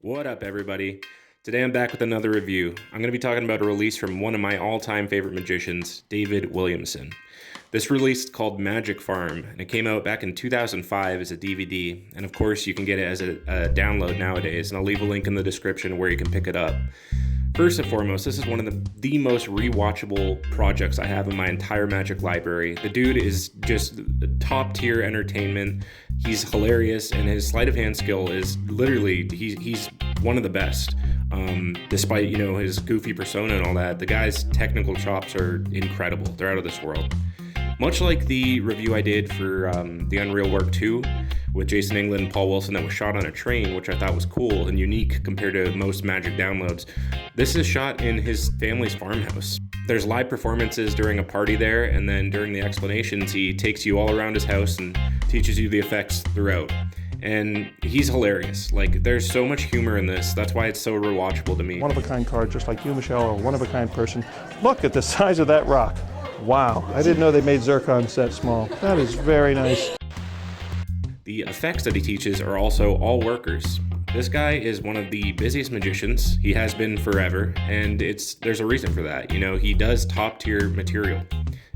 What up, everybody? Today I'm back with another review. I'm going to be talking about a release from one of my all-time favorite magicians, David Williamson. This release is called Magic Farm, and it came out back in 2005 as a DVD, and of course you can get it as a download nowadays, and I'll leave a link in the description where you can pick it up. First and foremost, this is one of the most rewatchable projects I have in my entire Magic library. The dude is just top tier entertainment. He's hilarious, and his sleight of hand skill is literally, he's one of the best. Despite, his goofy persona and all that, the guy's technical chops are incredible. They're out of this world. Much like the review I did for the Unreal Work 2 with Jason England and Paul Wilson that was shot on a train, which I thought was cool and unique compared to most Magic downloads, this is shot in his family's farmhouse. There's live performances during a party there, and then during the explanations, he takes you all around his house and teaches you the effects throughout. And he's hilarious. Like, there's so much humor in this. That's why it's so rewatchable to me. One-of-a-kind card, just like you, Michelle, are a one-of-a-kind person. Look at the size of that rock. Wow, I didn't know they made zircons that small. That is very nice. The effects that he teaches are also all workers. This guy is one of the busiest magicians. He has been forever, and there's a reason for that. He does top-tier material.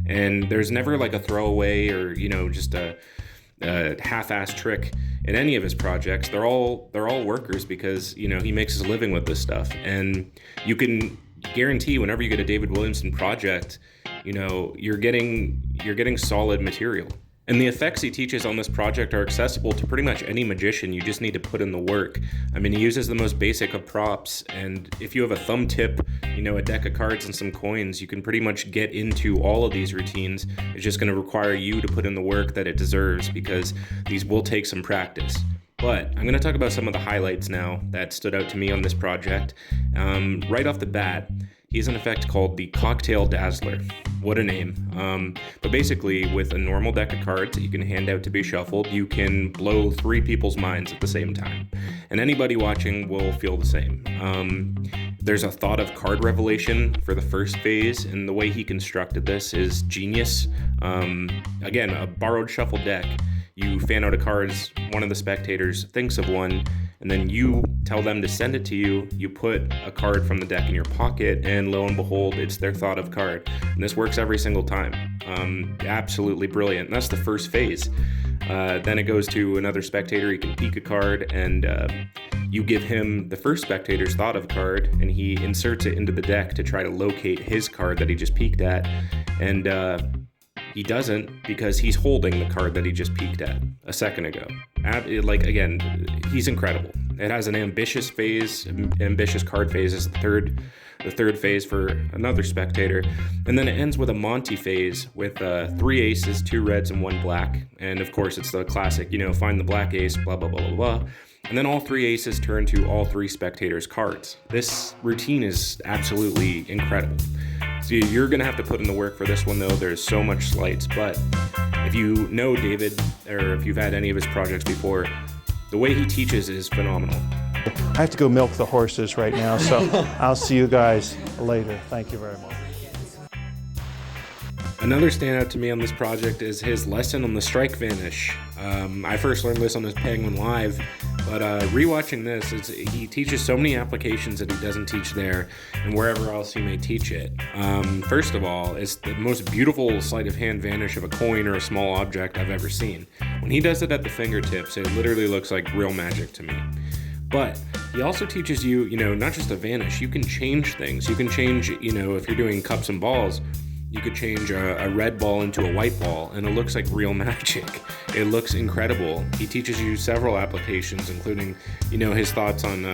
And there's never like a throwaway or, just a half-ass trick in any of his projects. They're all workers because he makes his living with this stuff, and you can guarantee whenever you get a David Williamson project, you're getting solid material. And the effects he teaches on this project are accessible to pretty much any magician. You just need to put in the work. I mean, he uses the most basic of props, and if you have a thumb tip, a deck of cards and some coins, you can pretty much get into all of these routines. It's just going to require you to put in the work that it deserves, because these will take some practice. But I'm going to talk about some of the highlights now that stood out to me on this project. Right off the bat, he has an effect called the Cocktail Dazzler. What a name. But basically, with a normal deck of cards that you can hand out to be shuffled, you can blow 3 people's minds at the same time. And anybody watching will feel the same. There's a thought of card revelation for the first phase, and the way he constructed this is genius. Again, a borrowed shuffle deck. You fan out a card, one of the spectators thinks of one, and then you tell them to send it to you. You put a card from the deck in your pocket, and lo and behold, it's their thought of card. And this works every single time. Absolutely brilliant. And that's the first phase. Then it goes to another spectator. He can peek a card, and you give him the first spectator's thought of card, and he inserts it into the deck to try to locate his card that he just peeked at. And he doesn't, because he's holding the card that he just peeked at a second ago. Again, he's incredible. It has an ambitious phase. Ambitious card phase is the third phase for another spectator. And then it ends with a Monty phase with 3 aces, 2 reds, and 1 black. And of course, it's the classic, find the black ace, blah, blah, blah, blah, blah. And then all 3 aces turn to all 3 spectators' cards. This routine is absolutely incredible. So you're going to have to put in the work for this one, though. There's so much sleights, but if you know David, or if you've had any of his projects before, the way he teaches is phenomenal. I have to go milk the horses right now, so I'll see you guys later. Thank you very much. Another standout to me on this project is his lesson on the strike vanish. I first learned this on his Penguin Live, but rewatching this, he teaches so many applications that he doesn't teach there and wherever else he may teach it. First of all, it's the most beautiful sleight of hand vanish of a coin or a small object I've ever seen. When he does it at the fingertips, it literally looks like real magic to me. But he also teaches you, not just a vanish, you can change things. You can change, if you're doing cups and balls, you could change a red ball into a white ball, and it looks like real magic. It looks incredible. He teaches you several applications, including, his thoughts on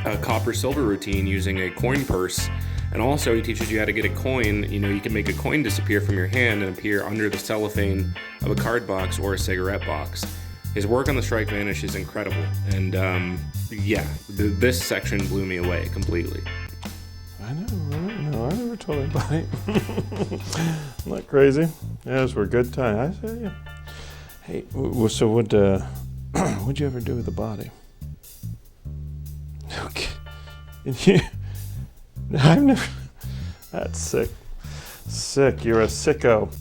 a copper-silver routine using a coin purse. And also, he teaches you how to get a coin. You can make a coin disappear from your hand and appear under the cellophane of a card box or a cigarette box. His work on the strike vanish is incredible. And, this section blew me away completely. I never told anybody. I'm not crazy. Those were good times. I say, yeah. Hey, so what'd you ever do with the body? Okay. I've never. That's sick. Sick. You're a sicko.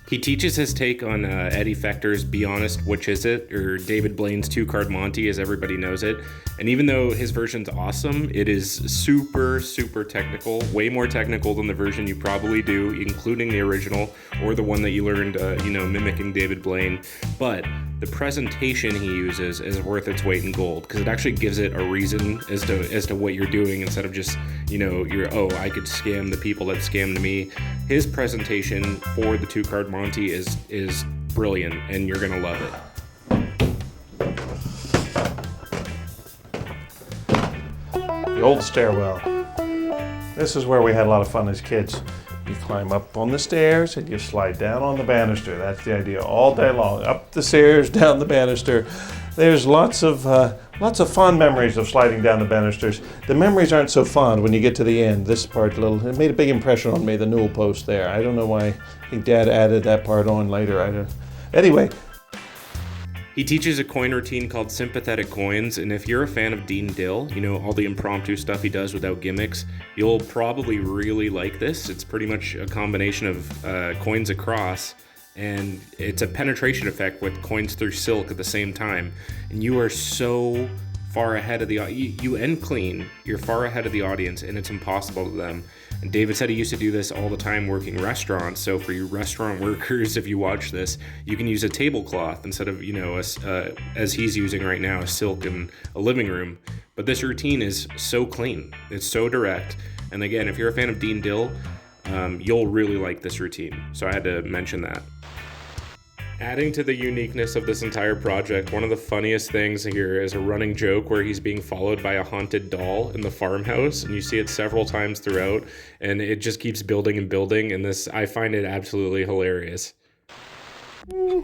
He teaches his take on Eddie Fechter's Be Honest, Which Is It? Or David Blaine's two-card Monty, as everybody knows it. And even though his version's awesome, it is super, super technical, way more technical than the version you probably do, including the original, or the one that you learned, mimicking David Blaine. But the presentation he uses is worth its weight in gold, because it actually gives it a reason as to what you're doing, instead of just, I could scam the people that scammed me. His presentation for the two-card Monty is brilliant, and you're gonna love it. The old stairwell. This is where we had a lot of fun as kids. You climb up on the stairs and you slide down on the banister. That's the idea, all day long. Up the stairs, down the banister. There's lots of fond memories of sliding down the banisters. The memories aren't so fond when you get to the end. This part, it made a big impression on me, the newel post there. I don't know why. I think Dad added that part on later. Anyway. He teaches a coin routine called Sympathetic Coins, and if you're a fan of Dean Dill, all the impromptu stuff he does without gimmicks, you'll probably really like this. It's pretty much a combination of coins across, and it's a penetration effect with coins through silk at the same time. And you are so far ahead of you end clean, you're far ahead of the audience, and it's impossible to them. And David said he used to do this all the time working restaurants. So for you restaurant workers, if you watch this, you can use a tablecloth instead of, as he's using right now, a silk in a living room. But this routine is so clean. It's so direct. And again, if you're a fan of Dean Dill, you'll really like this routine. So I had to mention that. Adding to the uniqueness of this entire project, one of the funniest things here is a running joke where he's being followed by a haunted doll in the farmhouse, and you see it several times throughout, and it just keeps building and building, and I find it absolutely hilarious. And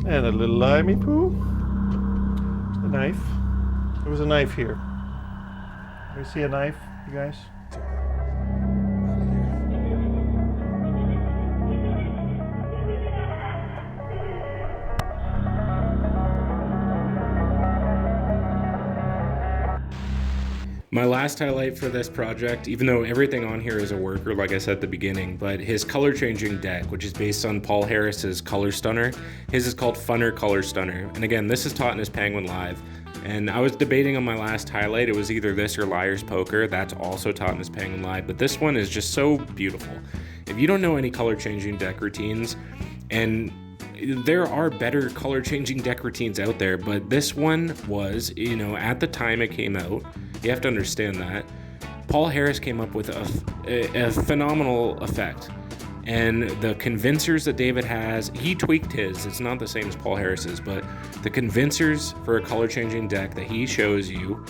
a little limey poo. A knife. There was a knife here. You see a knife, you guys? My last highlight for this project, even though everything on here is a worker, like I said at the beginning, but his color changing deck, which is based on Paul Harris's Color Stunner. His is called Funner Color Stunner. And again, this is taught in his Penguin Live. And I was debating on my last highlight, it was either this or Liar's Poker. That's also taught in his Penguin Live, but this one is just so beautiful. If you don't know any color changing deck routines, and there are better color changing deck routines out there, but this one was, at the time it came out, you have to understand that Paul Harris came up with a phenomenal effect. And the convincers that David has, he tweaked his. It's not the same as Paul Harris's, but the convincers for a color changing deck that he shows you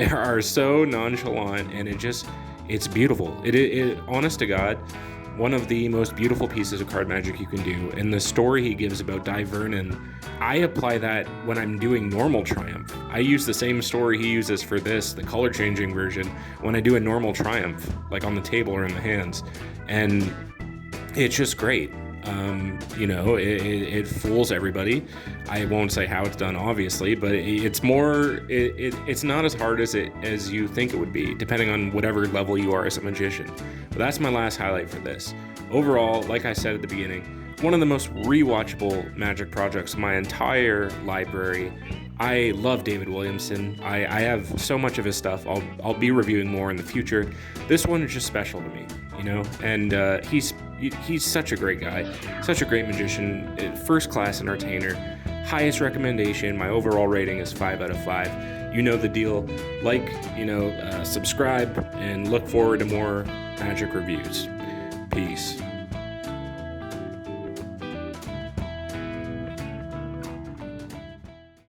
are so nonchalant, and it's beautiful. It honest to God, one of the most beautiful pieces of card magic you can do. And the story he gives about Di Vernon, I apply that when I'm doing normal Triumph. I use the same story he uses for this, the color changing version, when I do a normal Triumph, like on the table or in the hands. And it's just great. It fools everybody. I won't say how it's done, obviously, but it's not as hard as you think it would be, depending on whatever level you are as a magician. But that's my last highlight for this. Overall, like I said at the beginning, one of the most rewatchable magic projects in my entire library. I love David Williamson. I have so much of his stuff. I'll be reviewing more in the future. This one is just special to me, and he's such a great guy, such a great magician, first class entertainer. Highest recommendation. My overall rating is 5 out of 5. You know the deal. Subscribe, and look forward to more magic reviews. Peace.